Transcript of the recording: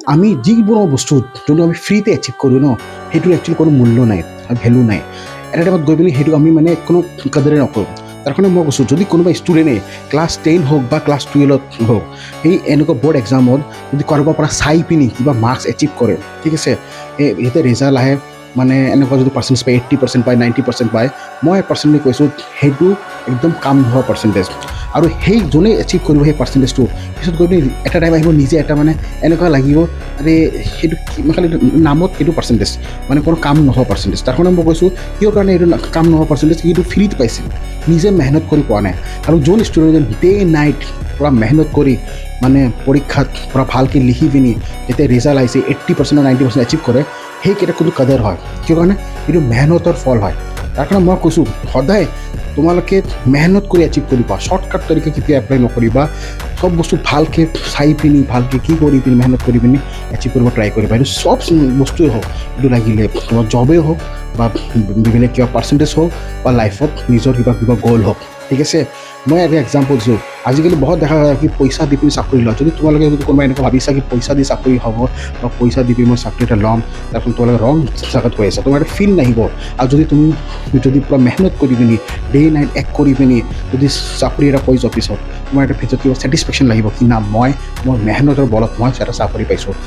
আমি যিকোনো বস্তু যোনটো আমি ফ্ৰীতে এচিভ কৰোঁ ন সেইটোৰ একচুৱেলি কোনো মূল্য নাই আৰু ভেলু নাই এটা টাইমত গৈ পিনি সেইটো আমি মানে কোনো কদৰে নকৰোঁ তাৰ কাৰণে মই কৈছোঁ যদি কোনোবা ষ্টুডেণ্টে ক্লাছ 10 হওক বা ক্লাছ 12 হওক সেই এনেকুৱা বৰ্ড এক্সামত যদি কাৰোবাৰ পৰা চাই পিনি কিবা মাৰ্কছ এচিভ কৰে ঠিক আছে ইয়াতে ৰিজাল্ট আহে মানে এনেকুৱা যদি পাৰ্চেণ্টেজ পায় 80% পায় 90% পায় মই পাৰ্চনেলি কৈছোঁ সেইটো একদম কাম নোহোৱা পাৰ্চেণ্টেজ আৰু সেই যোনে এচিভ কৰিব সেই পাৰ্চেণ্টেজটো পিছত গৈ পিনি এটা টাইম আহিব নিজে এটা মানে এনেকুৱা লাগিব আৰে সেইটো খালি নামত সেইটো পাৰ্চেণ্টেজ মানে কোনো কাম নোহোৱা পাৰ্চেণ্টেজ তাৰ কাৰণে মই কৈছোঁ কিয় কাৰণে এইটো কাম নোহোৱা পাৰ্চেণ্টেজ সেইটো ফ্ৰীত পাইছিল নিজে মেহনত কৰি পোৱা নাই আৰু যোন ষ্টুডেণ্টে ডে নাইট পূৰা মেহনত কৰি মানে পৰীক্ষাত পূৰা ভালকৈ লিখি পিনি যেতিয়া ৰিজাল্ট আহিছে 80% 90% এচিভ কৰে সেইকেইটা কোনো কাদৰ হয় কিয় কাৰণে এইটো মেহনতৰ ফল হয় তাৰ কাৰণে মই কৈছোঁ সদায় তোমালোকে মেহনত কৰি এচিভ কৰিবা শ্বৰ্টকাট তৰিকা কেতিয়া এপ্লাই নকৰিবা সব বস্তু ভালকৈ চাই পিনি ভালকৈ কি কৰি পিনি মেহনত কৰি পিনি এচিভ কৰিব ট্ৰাই কৰিবা এইটো চব বস্তুৱেই হওক এইটো লাগিলে তোমাৰ জবেই হওক বা বিভিন্ন কিবা পাৰ্চেণ্টেজ হওক বা লাইফত নিজৰ কিবা কিবা গ'ল হওক ঠিক আছে মই এটা এক্সাম্পল দিছোঁ আজিকালি বহুত দেখা যায় কি পইচা দি পিনি চাকৰি লওঁ যদি তোমালোকে যদি কোনোবাই এনেকুৱা ভাবিছা কি পইচা দি চাকৰি হ'ব বা পইচা দি পিনি মই চাকৰি এটা ল'ম তাৰপিছত তোমালোকে ৰং জেগাত গৈ আছা তোমাৰ এটা ফিল নাহিব আৰু যদি তুমি যদি পূৰা মেহনত কৰি পিনি ডে নাইট এক কৰি পিনি যদি চাকৰি এটা পাই যোৱাৰ পিছত তোমাৰ এটা ভিতৰত কিবা ছেটিছফেকশ্যন লাগিব কি না মই মোৰ মেহনতৰ বলত মই এটা চাকৰি পাইছোঁ